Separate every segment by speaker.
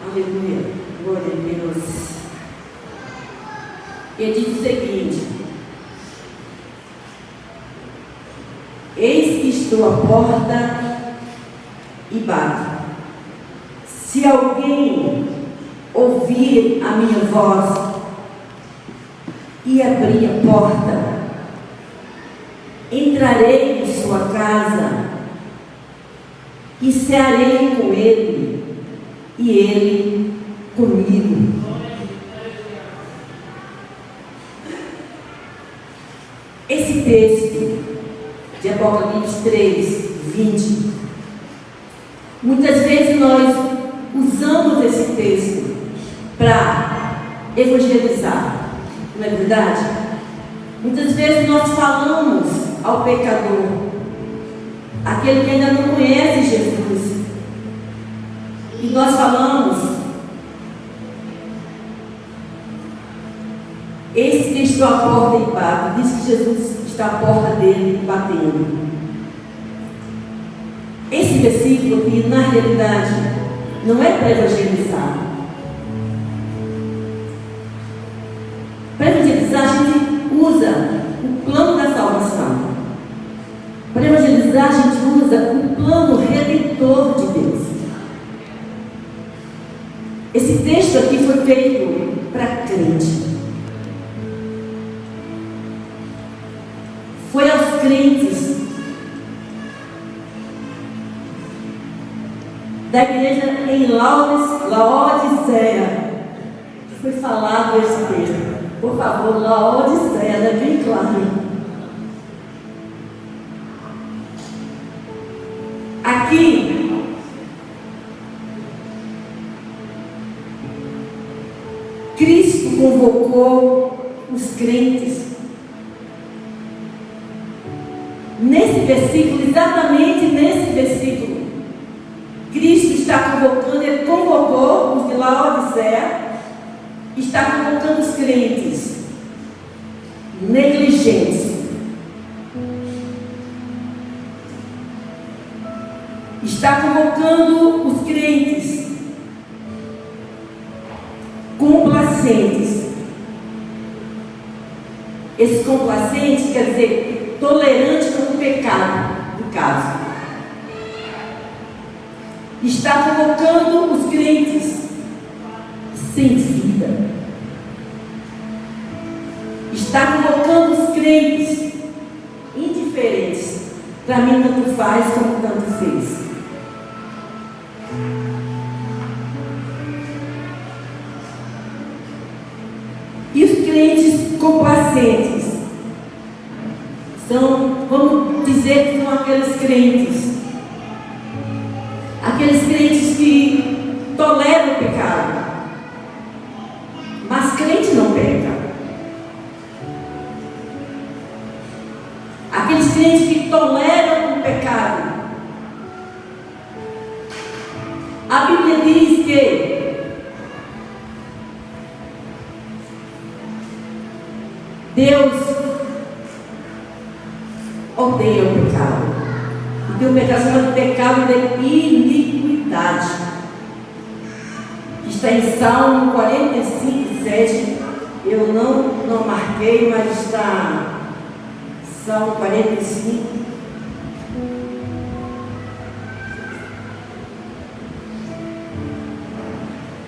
Speaker 1: Aleluia, glória a Deus. Ele diz o seguinte: eis que estou à porta e bato. Se alguém ouvir a minha voz e abrir a porta, entrarei em sua casa e cearei com ele e ele comigo. Esse texto de Apocalipse 3, 20, muitas vezes nós usamos esse texto para evangelizar, não é verdade? Muitas vezes nós falamos ao pecador, aquele que ainda não conhece Jesus, e nós falamos: eis que estou à porta e bato. Diz que Jesus está à porta dele batendo. Esse versículo aqui, na realidade, não é para evangelizar. Para evangelizar, a gente usa o plano da salvação. Para evangelizar, a gente usa o plano redentor de Deus. Esse texto aqui foi feito para crente. Foi aos crentes da igreja em Laodiceia que foi falado esse texto. Por favor, Laodiceia, é bem claro. Aqui, Cristo convocou os crentes. Nesse versículo, exatamente nesse versículo, Cristo está convocando, ele convocou os de Laodiceia, está convocando os crentes negligentes, está convocando os crentes complacentes. Esse complacente quer dizer tolerante com o pecado, no caso. Está convocando os crentes sem vida. Está convocando os crentes indiferentes. Para mim, tanto faz como tanto fez. E os crentes complacentes são, vamos dizer, que são aqueles crentes que toleram o pecado, mas crente não peca. Aqueles crentes que toleram o pecado. A Bíblia diz que Deus odeia o pecado. E tem um pecado chamado pecado de iniquidade, que está em Salmo 45, 7. Eu não marquei, mas está Salmo 45.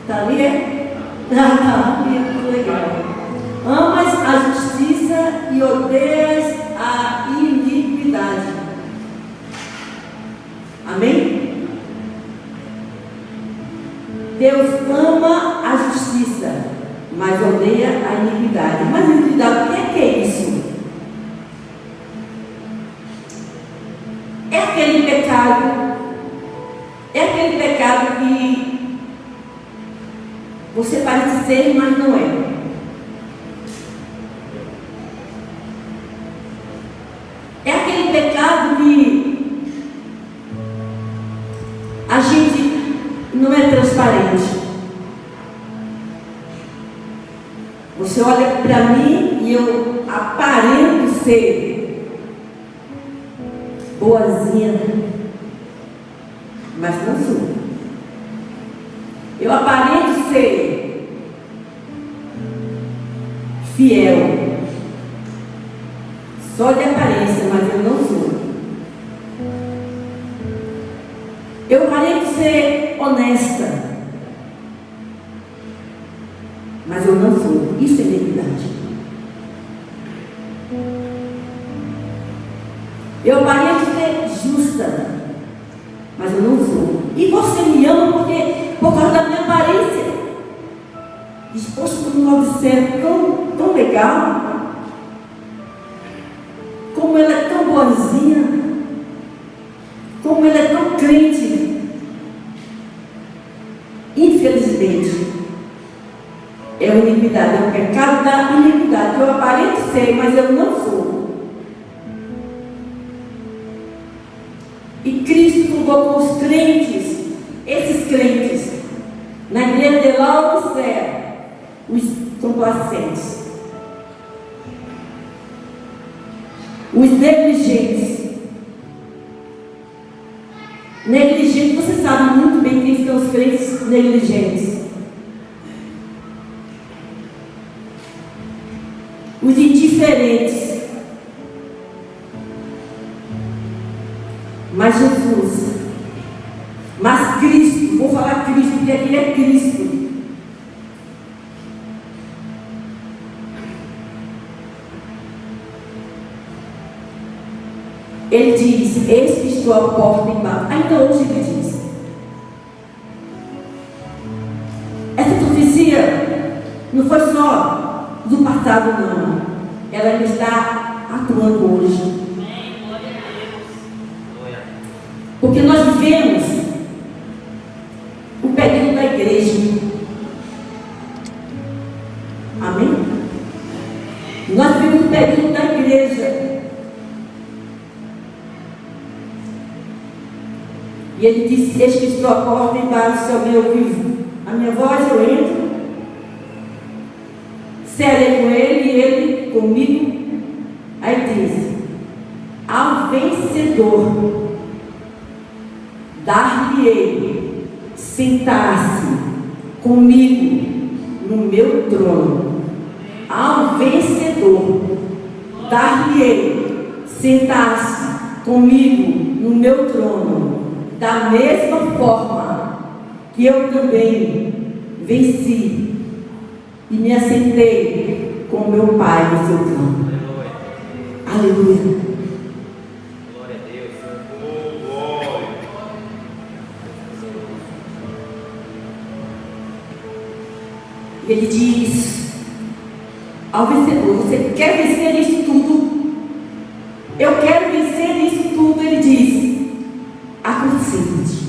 Speaker 1: Está ali, é? Está ali, muito legal. Amas a justiça e odeias a iniquidade. Amém? Deus ama a justiça, mas odeia a iniquidade. Mas a iniquidade, o que é isso? É aquele pecado que você parece ser, mas não é. É aquele pecado que a gente não é transparente. Você olha para mim e eu aparento ser boazinha, mas não sou. Eu aparento ser fiel, só de aparência, mas eu não sou. Eu aparento ser honesta, mas eu não sou. Isso é iniquidade. Eu aparento ser justa, mas eu não sou. E você me ama por causa da minha aparência. Diz, poxa, como você é tão legal. Como ela é tão boazinha. Como ela é tão crente. Infelizmente, é a iniquidade, é o pecado da iniquidade. Eu aparento ser, mas eu não sou. E Cristo convocou os crentes, esses crentes, na igreja de Laodicea, os complacentes, os negligentes. Negligentes, você sabe muito bem quem são os crentes negligentes. Os indiferentes. Mas Jesus, mas Cristo, vou falar Cristo, porque aqui é Cristo. Ele diz, eis que estou à porta e bato. Ainda hoje ele diz. Essa profecia não foi só do passado, não. Ela está atuando hoje. Porque nós vivemos o período da igreja. Amém? Nós vivemos o período da igreja. E ele disse, eis que estou à porta e bato, se alguém ouvir a minha voz, eu entro. Serei com ele e ele comigo. Aí diz, ao vencedor dar-lhe-ei sentar-se comigo no meu trono. Ao vencedor dar-lhe-ei sentar-se comigo no meu trono, da mesma forma que eu também venci e me assentei com meu Pai no seu trono. Aleluia. Ele diz ao vencedor, você quer vencer isso tudo? Eu quero vencer isso tudo. Ele diz, aconselho-te,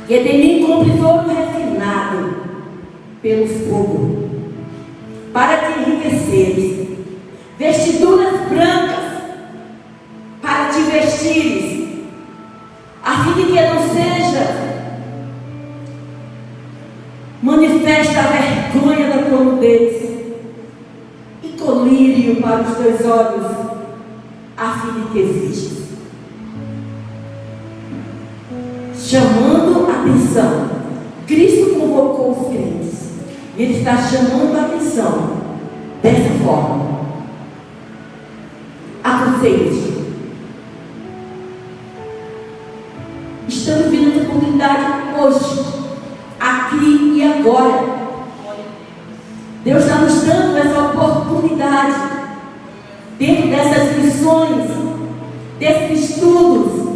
Speaker 1: que é de mim compre ouro refinado pelo fogo, para te enriqueceres, vestiduras brancas para te vestires, a fim de que não seja manifesta a vergonha da tua nudez e colírio para os teus olhos, a fim de que existas. Chamando a atenção, Cristo convocou os crentes e Ele está chamando a atenção dessa forma. Aconselho-te. Estamos vivendo essa oportunidade hoje, aqui e agora. Deus está nos dando essa oportunidade, dentro dessas lições, desses estudos,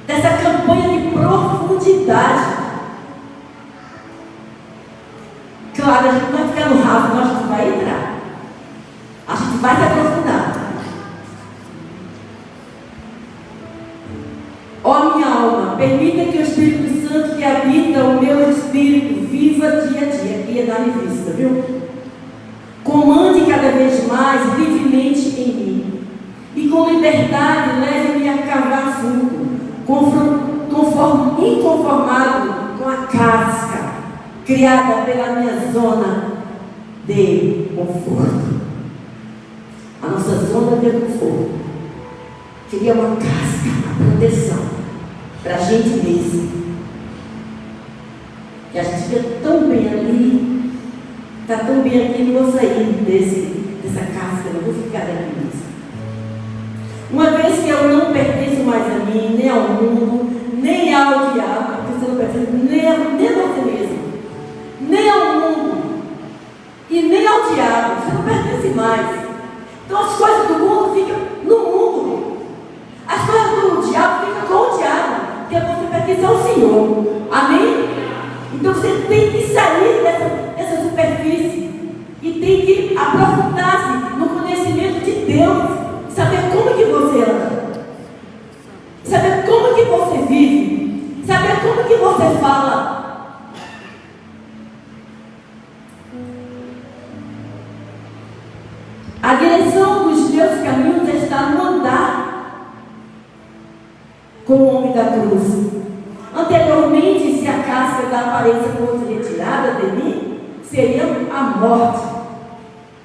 Speaker 1: dessa campanha de profundidade. Claro, a gente não vai ficar no raso, mas a gente vai entrar, a gente vai se aprofundar. Ó minha alma, permita que o Espírito Santo que habita o meu espírito viva dia a dia. Aqui é dar em vista, viu? Comande cada vez mais livremente em mim. E com liberdade leve-me a cavar fundo, inconformado com a casca criada pela minha zona de conforto. A nossa zona de conforto cria uma casca, uma proteção para a gente mesmo. que a gente fica tão bem ali, está tão bem aqui, não vou sair dessa casca, não vou ficar daqui mesmo. Uma vez que eu não pertenço mais a mim, nem ao mundo, nem ao diabo, porque você não pertence nem a você mesmo, nem ao mundo e nem ao diabo, você não pertence mais. Então as coisas do mundo ficam no mundo, as coisas do diabo ficam com o diabo, porque você pertence ao Senhor. Amém? Então você tem que sair dessa superfície e tem que aprofundar-se no conhecimento de Deus. Saber como que você anda, saber como que você vive, saber como que você fala. A direção dos meus caminhos está no andar com o homem da cruz. Anteriormente, se a casca da aparência fosse retirada de mim, seria a morte.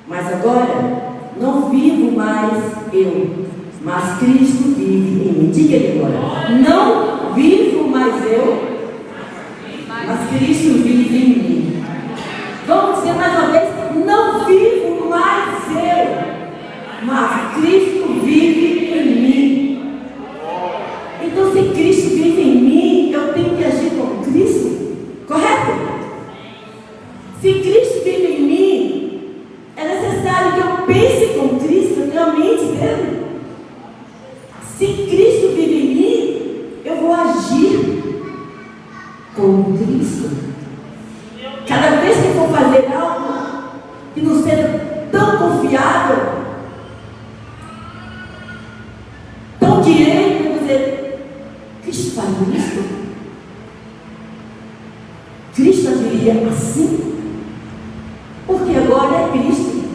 Speaker 1: Mas agora não vivo mais eu, mas Cristo vive em mim. Diga ele agora. Não vivo mais eu, mas Cristo vive em mim. Vamos dizer mais uma vez. Não vivo mais eu, mas Cristo vive em mim. Então, se Cristo vive em mim, eu tenho que agir como Cristo. Correto? Se Cristo vive em mim, é necessário que eu pense com Cristo na mente dele. Se Cristo vive em mim, eu vou agir como Cristo. Cada vez que eu for fazer algo que não seja tão confiável, tão direito, eu vou dizer: Cristo faz isso? Cristo agiria assim? Porque agora é Cristo.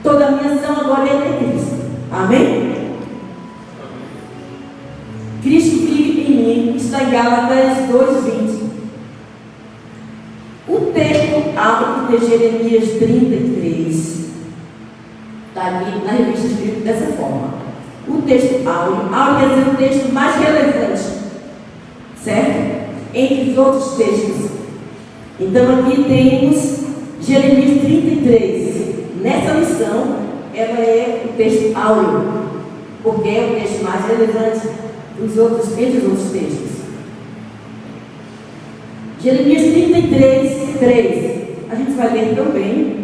Speaker 1: Toda a minha ação agora é de Cristo. Amém? Cristo vive em mim. Está em Gálatas 2:20. O texto abre de Jeremias 33. Está aqui na revista escrito dessa forma. O texto áureo quer dizer o texto mais relevante, certo? Entre os outros textos. Então aqui temos Jeremias 33. Nessa lição, ela é o texto áureo, porque é o texto mais relevante entre os outros textos. Jeremias 33, 3. A gente vai ler também.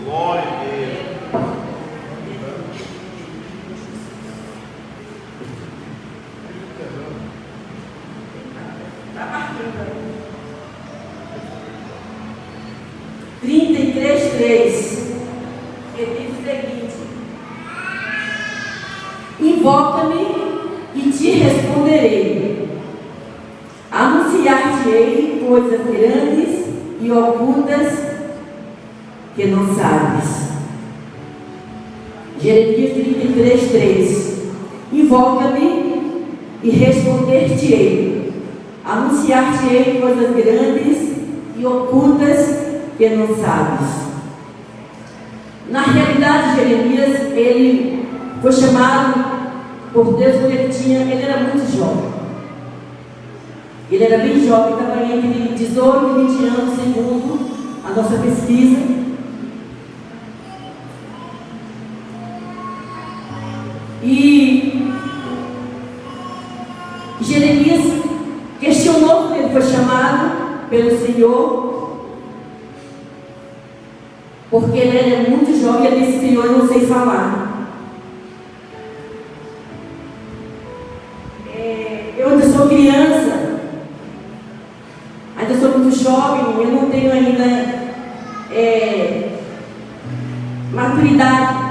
Speaker 2: Glória a Deus.
Speaker 1: Está partindo aí. 33:3. Ele diz o seguinte: invoca-me e te responderei. Anunciar-te-ei coisas grandes e ocultas que não sabes. Jeremias 33:3. Invoca-me e responder-te-ei. Anunciar-te-ei coisas grandes e ocultas que não sabes. Na realidade, Jeremias, ele foi chamado por Deus quando ele era muito jovem. Ele era bem jovem, estava entre 18 e 20 anos, segundo a nossa pesquisa. E Jeremias questionou quando ele foi chamado pelo Senhor, porque ele era muito jovem e ele disse: Senhor, eu não sei falar. Eu ainda sou criança, ainda sou muito jovem, eu não tenho ainda maturidade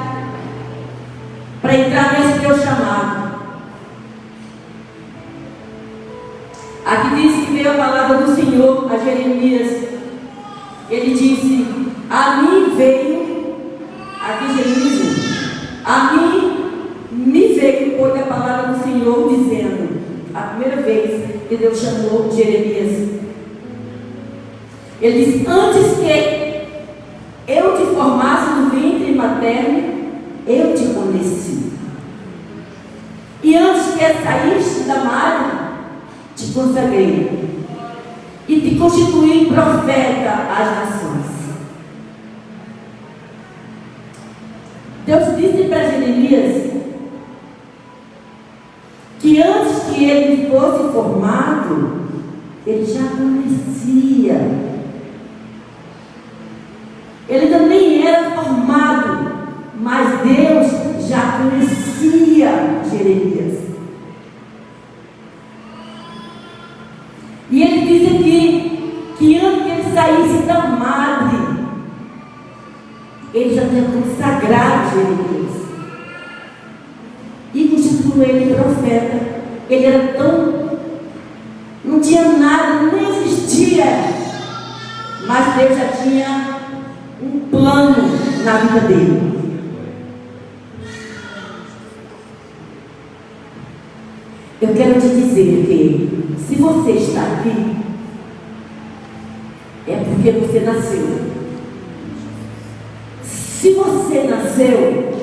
Speaker 1: para entrar nesse teu chamado. Aqui diz que veio a palavra do Senhor a Jeremias. Ele disse: a mim veio, aqui Jeremias 1, a mim me veio, pois, a palavra do Senhor dizendo, a primeira vez que Deus chamou Jeremias: Ele diz: antes que eu te formasse no ventre materno, eu te conheci. E antes que saíste da madre, te consagrei. E te constituí profeta às nações. Deus disse para Jeremias que antes que ele fosse formado, ele já conhecia. Ele ainda nem era formado, mas Deus já conhecia Jeremias. E ele diz aqui que antes que ele saísse da madre, ele já tinha consagrado Jeremias e constituiu ele profeta. Ele era tão... não tinha nada, nem existia, mas Deus já tinha um plano na vida dele. Eu quero te dizer que se você está aqui, é porque você nasceu. Se você nasceu,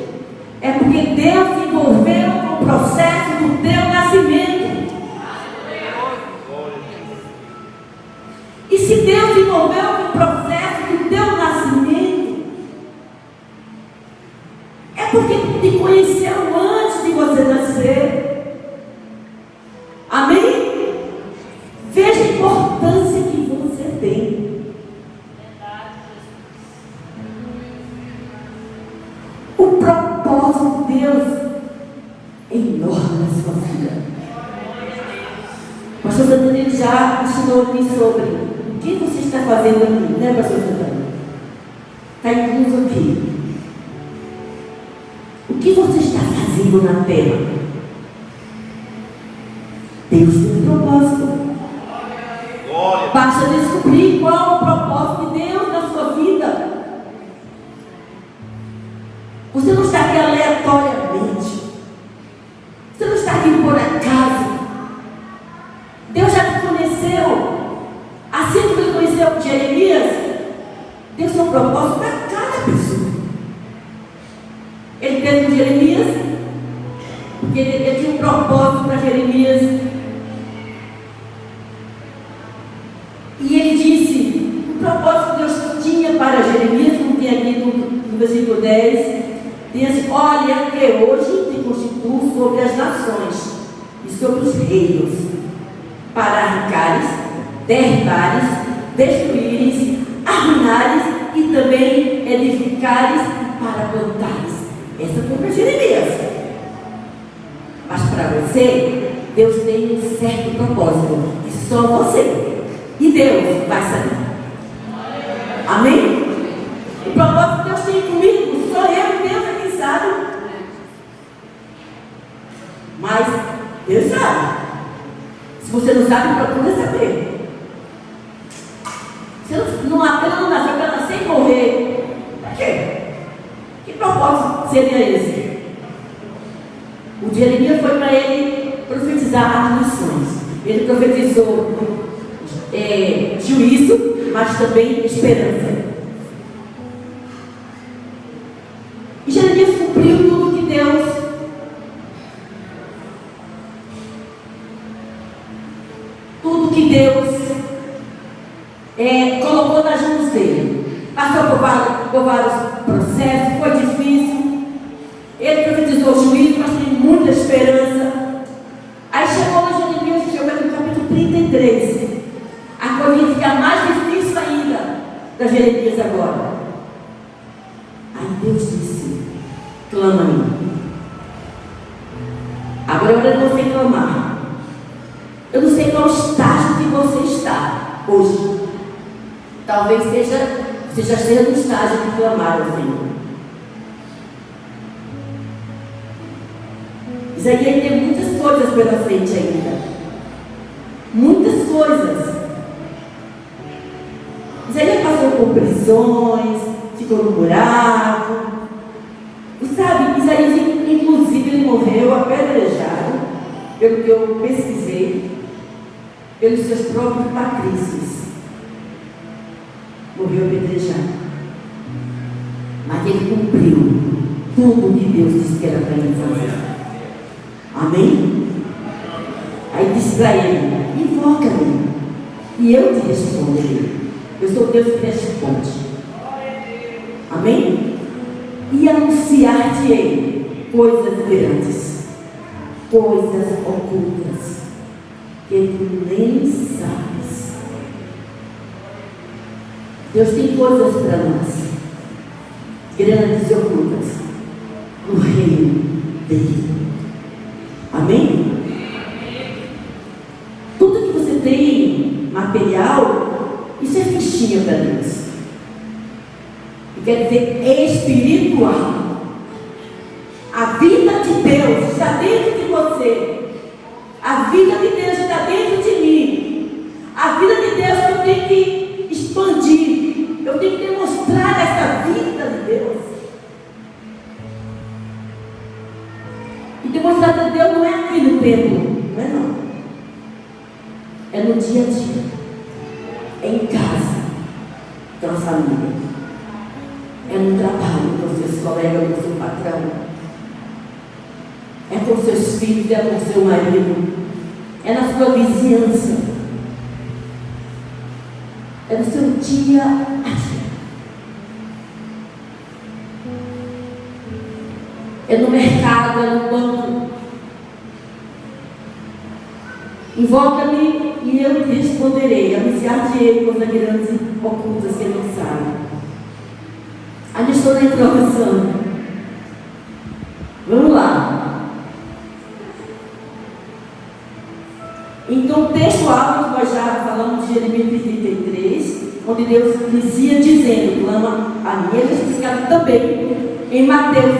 Speaker 1: é porque Deus se envolveu com o processo do teu nascimento. E se Deus se envolveu com o processo do teu nascimento, é porque te conheceu antes de você nascer. Amém? Veja a importância que você tem. O propósito de Deus é enorme na sua vida. O pastor Santana já ensinou aqui sobre o que você está fazendo aqui, né, pastor Santana? Está incluso aqui. O que você está fazendo na terra? Deus tem um propósito. Basta descobrir qual o propósito de Deus na sua vida. Você não está aqui aleatoriamente. Você não está aqui por acaso. Deus já te conheceu. Assim como ele conheceu Jeremias, Deus tem um propósito para cada pessoa. Ele teve com Jeremias, porque ele tinha um propósito para Jeremias. E ele disse, o propósito que Deus tinha para Jeremias, como tem aqui no versículo 10, diz assim: olha, que hoje te constituo sobre as nações e sobre os reinos, para arrancares, derribares, destruíres, arruinares e também edificares e para plantares. Essa foi para Jeremias. Mas para você, Deus tem um certo propósito, e só você e Deus vai saber. Amém? O propósito que Deus tem comigo, sou eu e Deus é quem sabe. Mas Deus sabe. Se você não sabe, procura saber. Se não nasceu para nascer e morrer, para quê? Que propósito seria esse? O Jeremias foi para ele profetizar as nações. Ele profetizou juízo, mas também esperança. E Jeremias cumpriu tudo que Deus colocou nas mãos dele. Passou por vários processos, foi difícil. Ele profetizou juízo, mas tem muita esperança. Aí chegou em Jeremias, que chegou no capítulo 33. A coisa fica mais difícil ainda da Jeremias agora. Aí Deus disse: clama a mim. Agora é hora de você clamar. Eu não sei qual estágio que você está hoje. Talvez você já esteja no estágio de clamar ao Senhor. Isaías tem muitas coisas pela frente ainda. Muitas coisas. Isaías passou por prisões, ficou no buraco. Sabe, Isaías, inclusive, ele morreu apedrejado, pelo que eu pesquisei, pelos seus próprios patrícios. morreu apedrejado. Mas ele cumpriu tudo o que Deus disse que era para ele fazer. Amém? Aí disse para ele: invoca-me, e eu te responderei. Eu sou Deus que responde. Amém? E anunciar-te-ei coisas grandes, coisas ocultas, que tu nem sabes. Deus tem coisas para nós, grandes e ocultas, no reino dele. Amém? Tudo que você tem material, isso é fichinha para Deus. E quer dizer espiritual. A vida de Deus está dentro de você. A vida de Deus está dentro de mim. A vida de Deus eu tenho que expandir. Eu tenho que demonstrar essa vida de Deus. E demonstrar de Deus não é aqui no templo, não é não. É no dia a dia. É em casa, com a família. É no trabalho, com seus colegas, com seu patrão. É com seus filhos, é com seu marido. É na sua vizinhança. É no seu dia a dia. É no mercado, é no banco. Invoca-me e eu te responderei. Anunciar-te-ei coisas grandes e ocultas que não sabem. Ainda estou na introdução. Vamos lá. Então, o texto áudio, nós já falamos de Jeremias 33, onde Deus inicia dizendo: clama a mim. Ele é explicado também em Mateus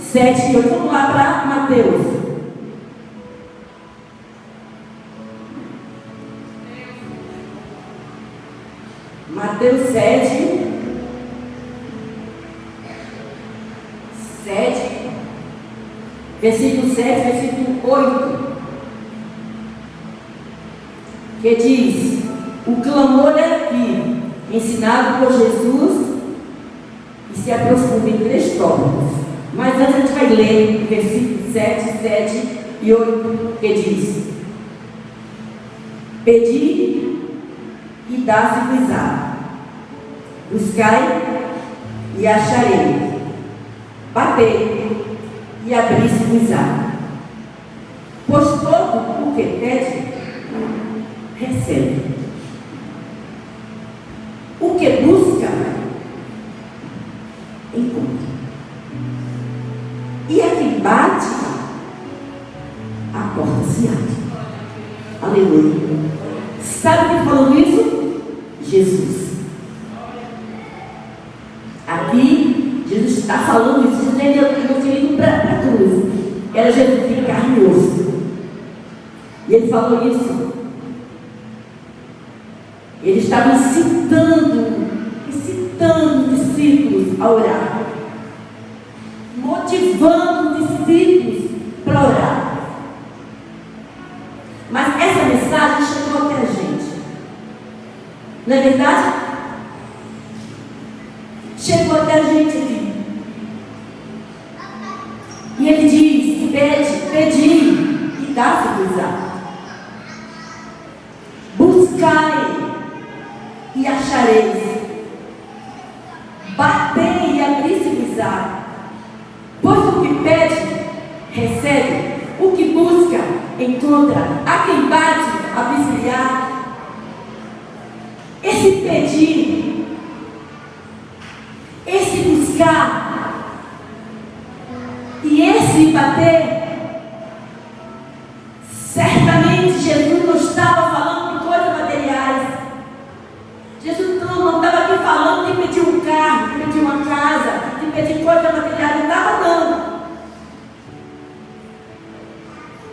Speaker 1: 7 e 8. Vamos lá para Mateus. Mateus 7, versículo 7, versículo 8, que diz: o clamor é aqui, ensinado por Jesus, e se aprofunda em 3 tópicos. Mas antes a gente vai ler versículo 7 e 8, que diz: pedi e dá-se-vos-á, buscai e acharei, batei e abri-se-vos-á. Pois todo o que pede, recebe. O que busca, encontra. E a quem bate, a porta se abre. Aleluia. Sabe quem falou isso? Jesus. Aqui, Jesus está falando isso. Jesus não tinha ido para a cruz. Era Jesus de carne e osso. E ele falou isso. Ele estava incitando os discípulos a orar. Motivando os discípulos para orar. Mas essa mensagem chegou até a gente. Não é verdade? Chegou até a gente aqui. E ele diz: pedi e dá-se-vos-á. Buscai e achareis. Batei e abri-se-vos-á. Pois o que pede, recebe. O que busca, encontra. A quem bate, abrir-se-á. Esse pedir, esse buscar e esse bater, certamente Jesus não estava falando de coisas materiais. Jesus não estava aqui falando de pedir um carro, de pedir uma casa, de pedir coisas materiais. Não estava dando.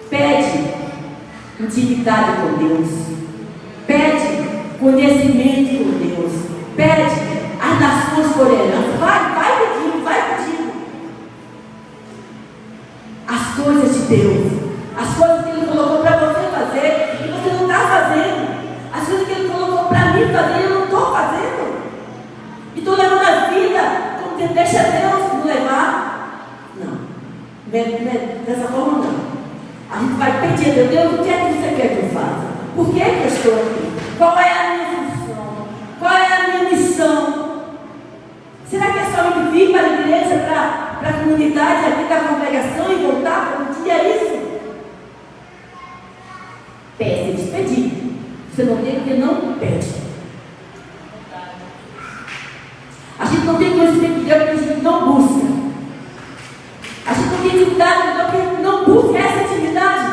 Speaker 1: Pede intimidade com Deus. Pede conhecimento com Deus. Pede as nações por herança. Vai pedindo. As coisas de Deus. As coisas que Ele colocou para você fazer e você não está fazendo. As coisas que Ele colocou para mim fazer e eu não estou fazendo. deixa Deus nos levar. Não. Dessa forma não. A gente vai pedir a Deus, o que é que você quer que eu faça? Por que eu estou aqui? Qual é a minha função? Qual é a minha missão? Será que é só vir para a igreja, para a comunidade, aqui da congregação e voltar para o dia? É isso? Peça e despedir. Você não tem porque não pede. A gente não tem conhecimento de Deus porque a gente não busca. A gente não tem intimidade de Deus porque a gente não busca essa intimidade.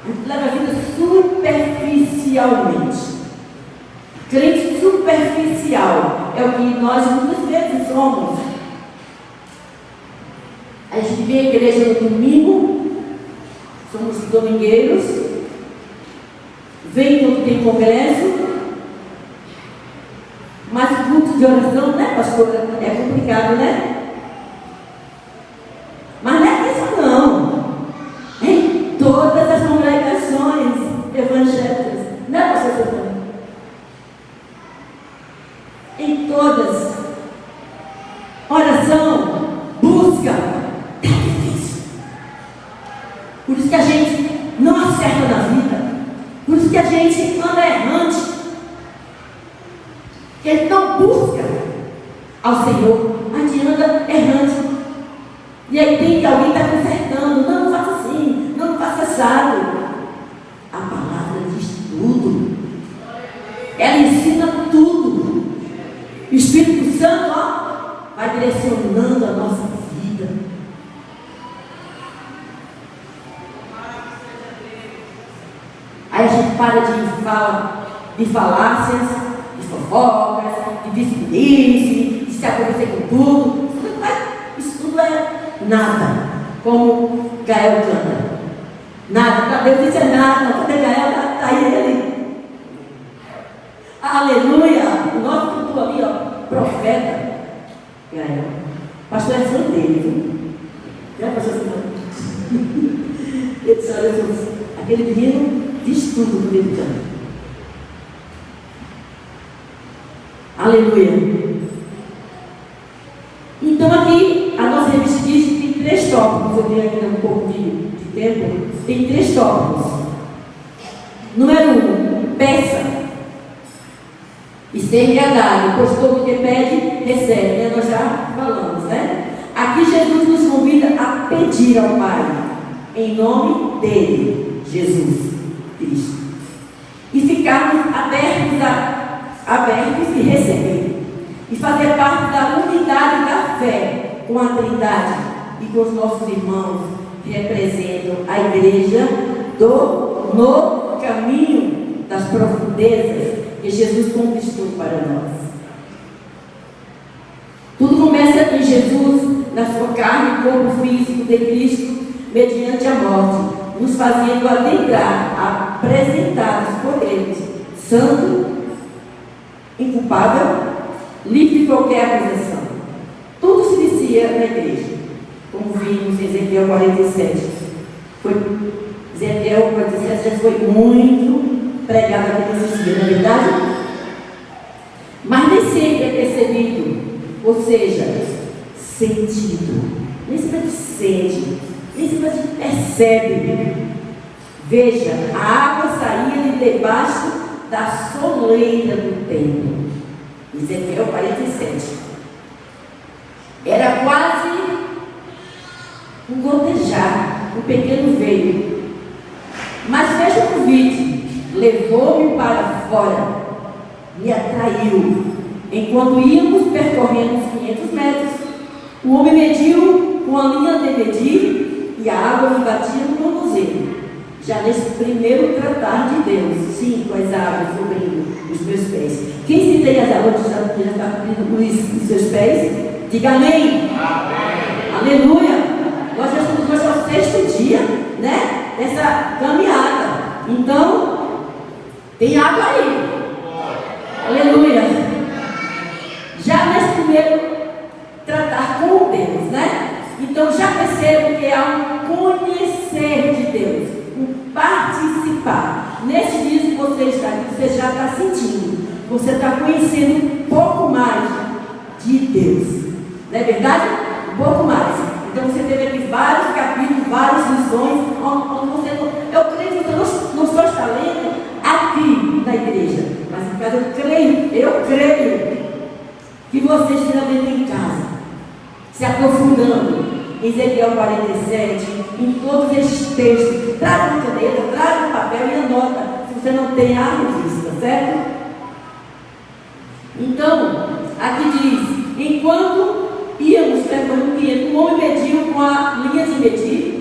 Speaker 1: A gente leva a vida superficialmente. Crente superficial é o que nós muitas vezes somos. A gente vem à igreja no domingo, somos domingueiros, vem quando tem congresso, mas culto de oração, né, pastor? É complicado, né? Mas não é isso não. Em todas as congregações evangélicas, né, pastor Santana? Em todas. Oração, busca, é difícil. Por isso que a gente não acerta na vida. Por isso que a gente anda errante. Que ele não busca ao Senhor. A gente anda errante. E aí tem que alguém estar consertando. Não faça assim, não faça assado. A palavra diz tudo. Ela ensina tudo. O Espírito Santo, ó, vai direcionando a nossa vida. Aí a gente para de falácias, de fofocas, de vice-versa, de se acontecer com tudo. Isso tudo é nada. Como Gael canta. Nada. Para Deus isso é nada. Quando é Gael, está aí ele. Aleluia! O nosso culto ali, ó, profeta. Gael. Pastor é fã dele, viu? Já pastor assim, ele disse, olha, aquele menino diz tudo do que canta. Aleluia! Então aqui, a nossa revista diz que tem 3 tópicos. Eu tenho aqui um pouco de tempo. Tem 3 tópicos. Número 1, peça e ser embriagado, pois todo que pede, recebe, né? Nós já falamos, né? Aqui Jesus nos convida a pedir ao Pai, em nome dele, Jesus Cristo, e ficarmos abertos e receber, e fazer parte da unidade da fé com a Trindade e com os nossos irmãos que representam a igreja no caminho das profundezas que Jesus conquistou para nós. Tudo começa em Jesus, na sua carne e corpo físico de Cristo, mediante a morte, nos fazendo adentrar, apresentados por Ele, santo, inculpável, livre de qualquer acusação. Tudo se inicia na igreja, como vimos em Ezequiel 47. Ezequiel 47 já foi muito pregado aqui nesses dias, não é verdade? Mas nem sempre é percebido, ou seja, sentido. Nem sempre a gente sente, nem sempre a gente percebe. Veja, a água saía de debaixo da soleira do templo. Ezequiel 47. Era quase um gotejar, um pequeno veio. Mas veja o convite. Levou-me para fora, me atraiu. Enquanto íamos percorrendo os 500 metros, o homem mediu com a linha de medir e a água me batia no tornozelo. Já nesse primeiro tratar de Deus, sim, com as águas cobrindo os meus pés. Quem se tem as águas já está cobrindo os seus pés? Diga amém. Amém. Aleluia. Nós já estamos hoje ao 6º dia, né? Dessa caminhada. Então, tem água aí. Aleluia. Já nesse primeiro tratar com Deus, né? Então já percebo que há um conhecer de Deus, um participar. Neste dia que você está aqui, você já está sentindo, você está conhecendo um pouco mais de Deus. Não é verdade? Um pouco mais. Então você teve aqui vários capítulos, várias lições, onde você eu creio que você não só está lendo aqui na igreja, mas em casa eu creio que você esteja lendo em casa, se aprofundando em Ezequiel 47, em todos esses textos. Traga uma caneta, traga um papel e anota, se você não tem a revista, certo? Então, aqui diz, enquanto íamos preparando o cliente, o homem mediu com a linha de medir.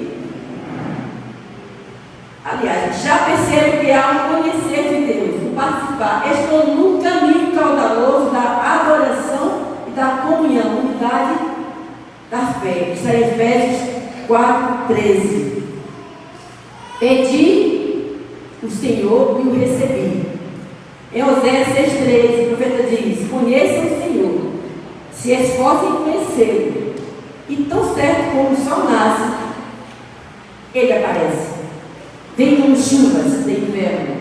Speaker 1: Aliás, já percebo que há um conhecer de Deus, um participar. Estou no caminho caudaloso da adoração e da comunhão, unidade da fé. Isso é Efésios 4:13. Pedi o Senhor e o recebi. Em Oséias 6:13, o profeta diz: conheçam o Senhor, se esforcem em conhecê-lo, e tão certo como o sol nasce, ele aparece. Vem como chuvas de inverno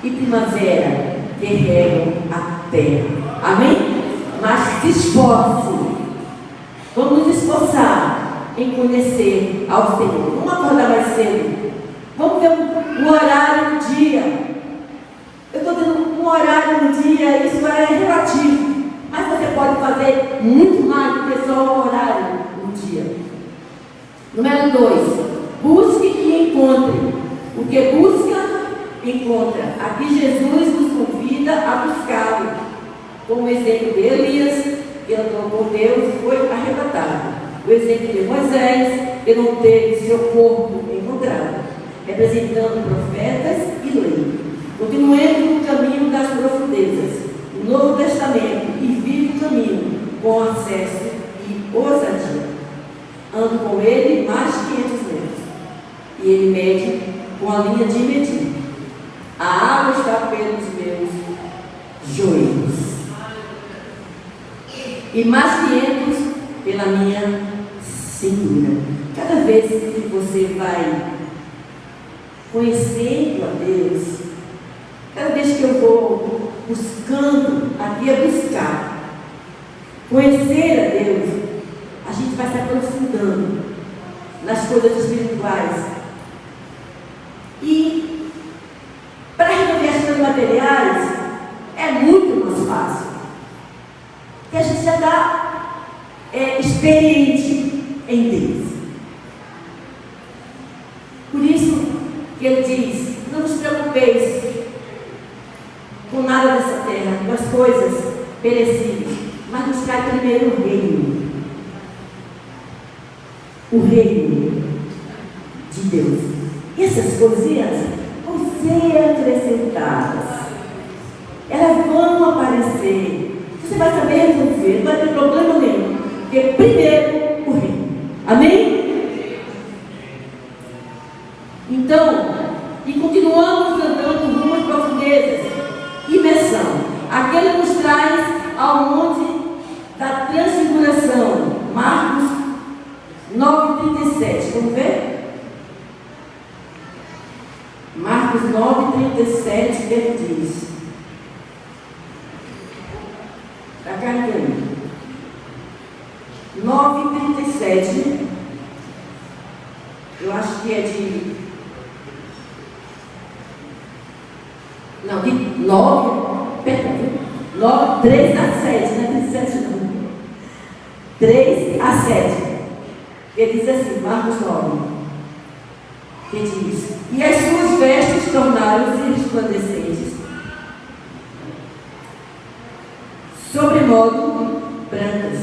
Speaker 1: e primavera que regam a terra. Amém? Mas se esforce. Vamos nos esforçar em conhecer ao Senhor. Vamos acordar mais cedo. Vamos ver um horário do dia. Eu estou dando um horário no dia, isso é relativo. Mas você pode fazer muito mais do que só um horário no dia. Número 2. Busque e encontre. O que busca, encontra. Aqui Jesus nos convida a buscá-lo. Como o exemplo de Elias, que andou com Deus e foi arrebatado. O exemplo de Moisés, que não teve seu corpo encontrado. Representando profetas e lei. Continuemos no caminho das profundezas, o Novo Testamento, e vive o caminho com acesso e ousadia. Ando com ele mais de 500 metros. E ele mede com a linha de medir. A água está pelos meus joelhos. E mais 500 pela minha cintura. Cada vez que você vai conhecendo a Deus, cada vez que eu vou buscando, aqui é buscar, conhecer a Deus, a gente vai se aprofundando nas coisas espirituais. E para resolver as coisas materiais é muito mais fácil, porque a gente já está experiente em Deus. Por isso que ele diz: não nos preocupeis com nada dessa terra, com as coisas perecíveis, mas buscar primeiro o reino. O reino de Deus. E essas coisinhas vão ser acrescentadas. Elas vão aparecer. Você vai saber resolver, não vai ter problema nenhum. Porque primeiro o reino. Amém? Então, e continuamos andando rumo às profundezas. Imersão. Aquele nos traz ao monte da transfiguração. Marcos 9:37. Vamos ver? Marcos 9:37, ele diz. Está carregando. 9:37. Eu acho que é de. Não, de 3 a 7, não é 37 não. 3 a 7. Ele diz assim, Marcos 9. Ele diz: e as suas vestes tornaram-se resplandecentes, sobremodo brancas,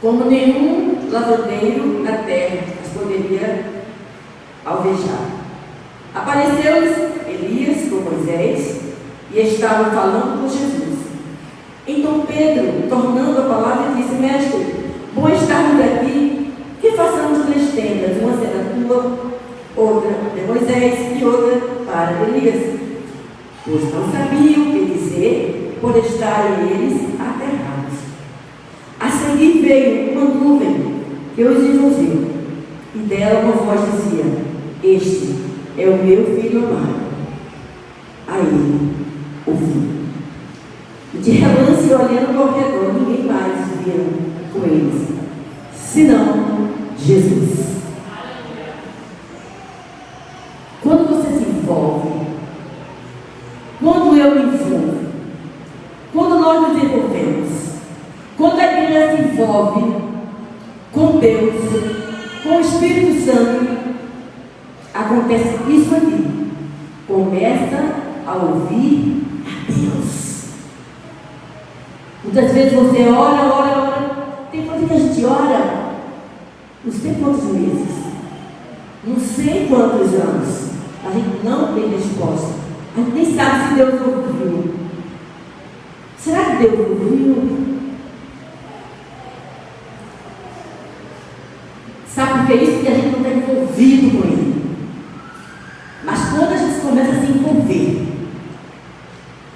Speaker 1: como nenhum lavandeiro na terra as poderia alvejar. Apareceu-lhes Elias com Moisés e estavam falando com Jesus. Então Pedro, tornando a palavra, disse: mestre, bom estarmos aqui, que façamos 3 tendas, uma será tua, outra de Moisés e outra para Elias. Pois não sabiam o que dizer, por estarem eles aterrados. A seguir veio uma nuvem que os envolveu, e dela uma voz dizia: este é o meu filho amado, a ele ouvi. de relance olhando ao redor, ninguém mais via com eles, senão Jesus. Quando você se envolve, quando eu me envolvo, quando nós nos envolvemos, quando a igreja se envolve com Deus, com o Espírito Santo, acontece isso aqui. Começa a ouvir a Deus. Muitas vezes você ora. Tem coisa que a gente ora não sei quantos meses, não sei quantos anos, a gente não tem resposta. A gente nem sabe se Deus ouviu. Será que Deus ouviu? Sabe por que é isso? Porque a gente não está envolvido com Ele. Mas quando a gente começa a se envolver,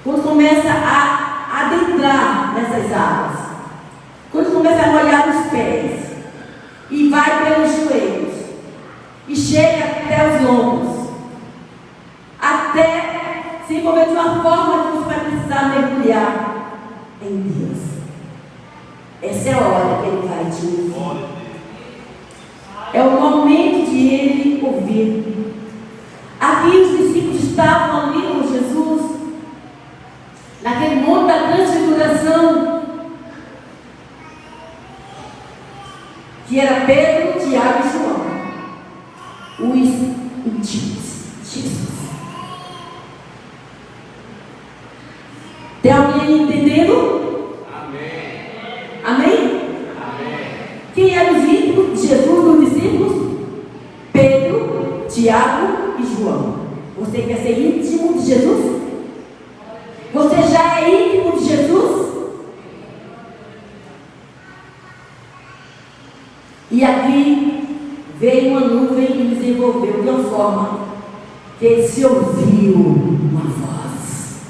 Speaker 1: quando começa a adentrar nessas águas, quando começa a molhar os pés, e vai pelos joelhos, e chega até os lombos, até se envolver de uma forma que você vai precisar mergulhar em Deus. Essa é a hora que Ele vai te ouvir. É o momento de Ele ouvir. Aqui os discípulos estavam ali com Jesus, naquele monte da transfiguração, que era Pedro, Tiago e João, os íntimos de Jesus. Tem alguém entendendo? Amém. Amém? Amém. Quem eram os íntimos de Jesus, os discípulos? Pedro, Tiago e João. Você quer ser íntimo de Jesus? Você já é íntimo de Jesus? E aqui veio uma nuvem e nos envolveu de uma forma que se ouviu uma voz,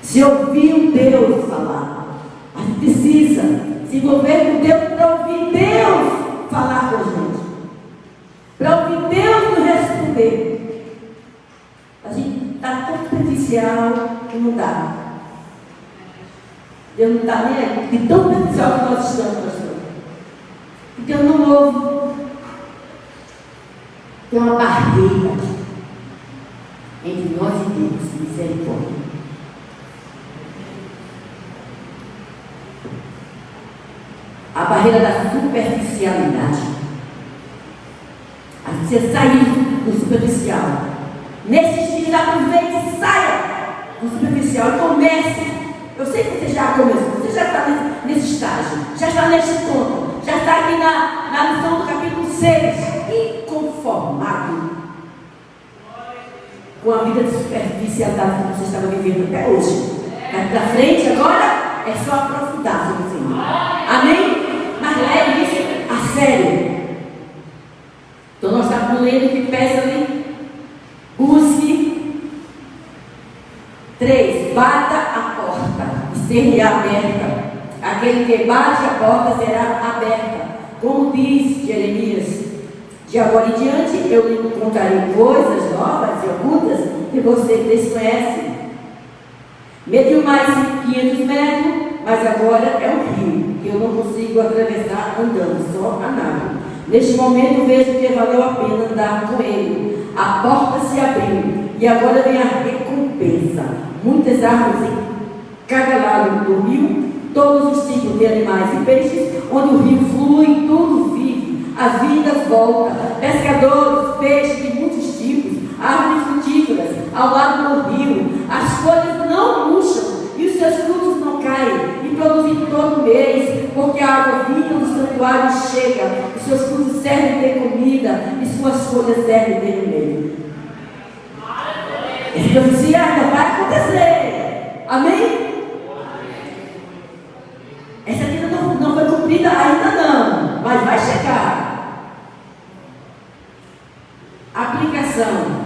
Speaker 1: se ouviu Deus falar. A gente precisa se envolver com Deus para ouvir Deus falar com a gente, para ouvir Deus nos responder. A gente está tão superficial que não dá. Deus não está nem aí, de tão superficial que nós estamos, pastor. Deus não ouve. Tem uma barreira entre nós e Deus, misericórdia. A barreira da superficialidade. A gente precisa sair do superficial. Nesses dias, aproveite e saia do superficial e comece. Eu sei que você já começou, você já está nesse estágio, já está neste ponto, já está aqui na lição do capítulo 6, inconformado com a vida de superficialidade que você estava vivendo até hoje. Daqui para frente, agora, é só aprofundar sobre o Senhor. Amém? Mas leve isso a sério. Então nós estamos lendo que peça ali, busque. 3, bata a porta e ser-lhe aberta. Aquele que bate a porta será aberta. Como diz Jeremias, de agora em diante eu lhe contarei coisas novas e ocultas que você desconhece. Mediu mais 500 metros, mas agora é um rio que eu não consigo atravessar andando, só a nado. Neste momento vejo que valeu a pena andar com ele. A porta se abriu e agora vem a recompensa. Muitas árvores em cada lado do rio, todos os tipos de animais e peixes, onde o rio flui, tudo vive, a vida volta, pescadores, peixes de muitos tipos, árvores frutíferas ao lado do rio, as folhas não murcham e os seus frutos não caem, e produzem todo mês, porque a água vinda do santuário chega, os seus frutos servem de comida e suas folhas servem de remédio. Essa profecia ainda vai acontecer. Amém? Essa vida não foi cumprida ainda não, mas vai chegar. Aplicação.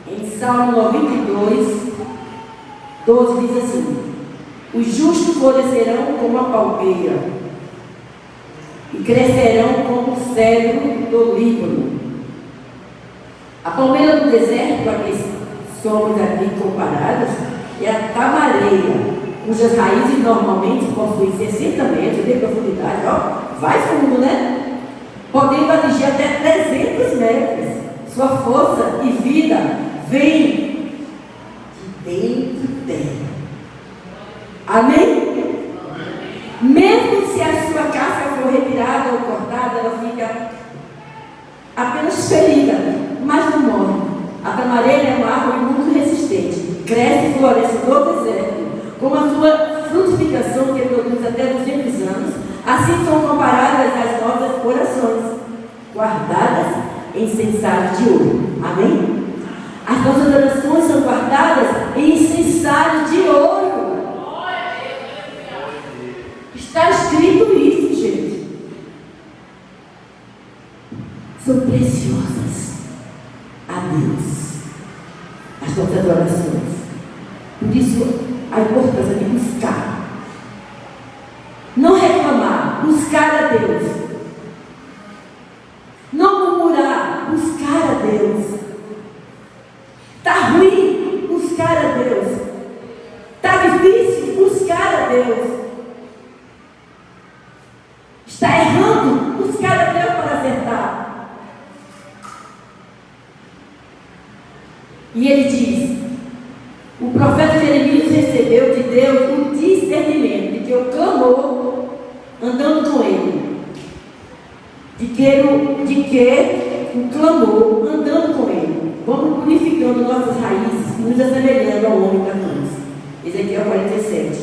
Speaker 1: Em Salmo 92, 12 diz assim: os justos florescerão como a palmeira e crescerão como o cedro do Líbano. A palmeira do deserto, a que somos aqui comparados, é a tamareira, cujas raízes normalmente possuem 60 metros de profundidade, ó, vai fundo, né? Podendo atingir até 300 metros. Sua força e vida vem de dentro dela. Amém? Mesmo se a sua casca for retirada ou cortada, ela fica apenas ferida, mas não morre. A tamareira é uma árvore muito resistente, cresce e floresce no deserto, com a sua frutificação que produz até 200 anos. Assim são comparadas as nossas orações, guardadas em incensário de ouro. Amém? As nossas orações são guardadas em incensário de ouro. Está escrito isso, gente. São preciosas a Deus as nossas orações. Por isso, a importância de buscar. Não reclamar, buscar a Deus. Não murmurar, buscar a Deus. Está ruim, buscar a Deus. Está difícil, buscar a Deus. Está errando, buscar a Deus para acertar. E ele diz, o profeta Jeremias recebeu de Deus o discernimento de que o clamor andando com ele, de que o clamor andando com ele, vamos purificando nossas raízes, nos assemelhando ao homem da cruz. Ezequiel 47.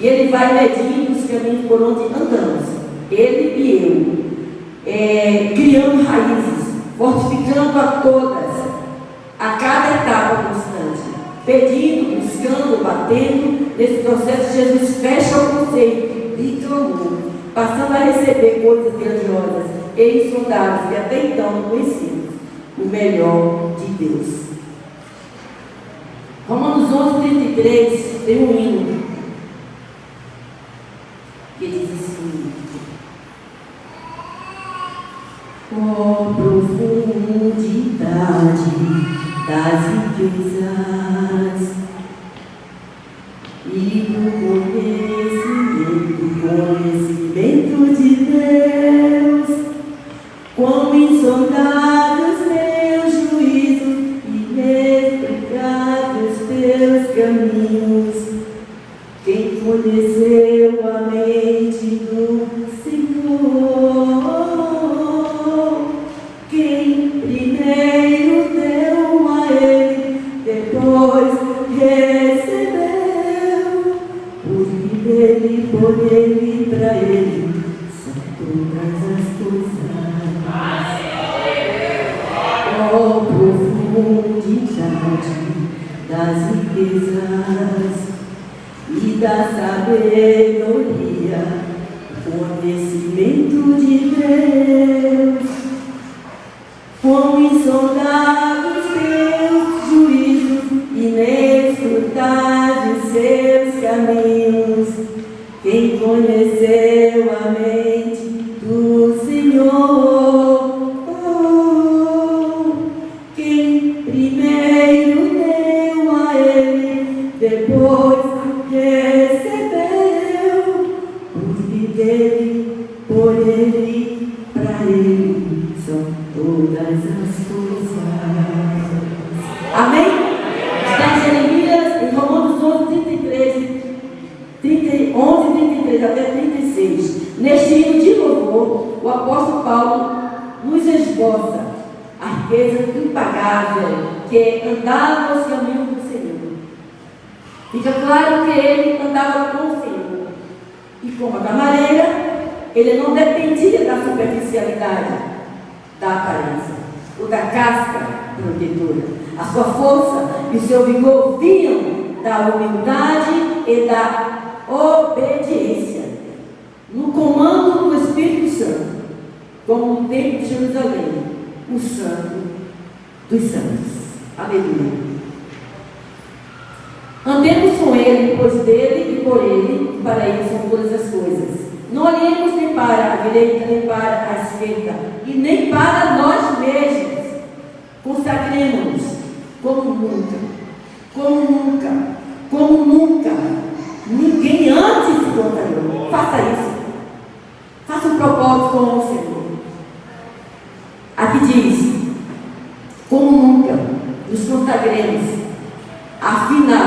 Speaker 1: E ele vai medindo os caminhos por onde andamos, ele e eu, criando raízes, fortificando a todas, a cada etapa constante, pedindo, buscando, batendo. Nesse processo, Jesus fecha o conceito de clamor, passando a receber coisas grandiosas e insondáveis que até então não conhecíamos, o melhor de Deus. Romanos 11:33 tem um hino que diz assim: ó profundidade das riquezas e do conhecimento de Deus, quão insondáveis meus juízos, inexplicáveis teus caminhos. Quem conheceu a mente do Senhor? Quem primeiro deu a Ele, depois recebeu, porque dele, por Ele, para Ele são todas as coisas. Ó profundidade das riquezas e da sabedoria, conhecimento de Deus, quão insondáveis teus juízos, inescrutáveis seus caminhos. Quem conheceu a mente do Senhor? Quem primeiro deu a Ele, depois recebeu, porque dele, por Ele, para Ele são todas as coisas. Amém? Está em Jeremias, em Romanos 11:33 até 36. Neste hino de louvor, o apóstolo Paulo nos esboça a riqueza impagável que é andar nos caminhos do Senhor. Fica claro que ele andava com o Senhor. E como a camareira, ele não dependia da superficialidade da aparência ou da casca protetora. A sua força e o seu vigor vinham da humildade e da obediência no comando do Espírito Santo, como no templo de Jerusalém, o santo dos santos. Aleluia. Andemos com Ele, pois dele e por Ele, e para Ele são todas as coisas. Não olhemos nem para a direita, nem para a esquerda, e nem para nós mesmos. Consagremos-nos como nunca, como nunca, como nunca. Ninguém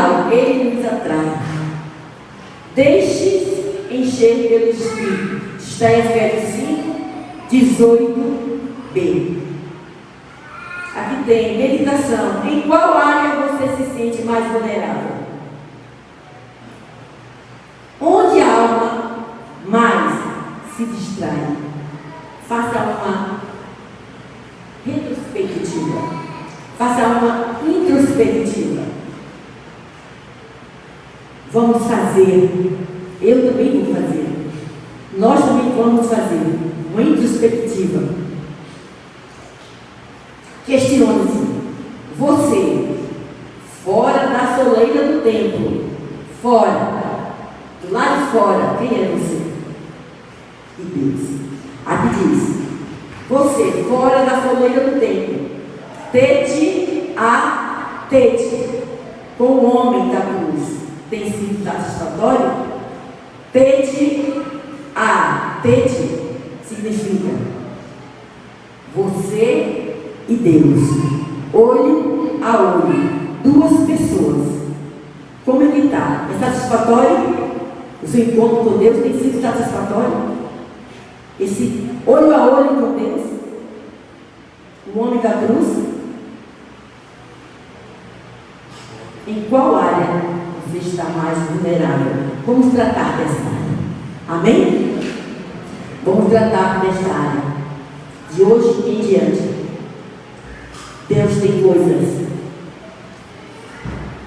Speaker 1: sobrenatural, Ele nos atrai. Deixe encher pelo Espírito. Está em Efésios 5, 18b. Aqui tem meditação. Em qual área você se sente mais vulnerável? Onde a alma mais se distrai? Faça uma retrospectiva. Faça uma introspectiva. Vamos fazer. Eu também vou fazer. Nós também vamos fazer uma introspectiva. Questione-se. Você, fora da soleira do templo, fora, do lado de fora, quem é você? E Deus. Aqui diz: você, fora da soleira do templo, tete a tete com o homem da cruz, tem sido satisfatório? Tete a tete significa você e Deus, olho a olho, duas pessoas. Como é que está? É satisfatório? O seu encontro com Deus tem sido satisfatório? Esse olho a olho com Deus, o homem da cruz? Em qual área você está mais vulnerável? Vamos tratar dessa área. Amém? Vamos tratar desta área. De hoje em diante, Deus tem coisas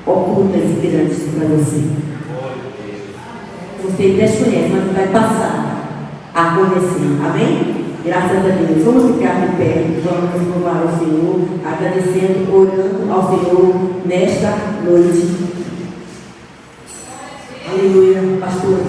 Speaker 1: ocultas e grandes para você. Você desconhece, mas vai passar a conhecer. Amém? Graças a Deus. Vamos ficar de pé, vamos louvar ao Senhor, agradecendo, orando ao Senhor nesta noite. Aleluia, pastor.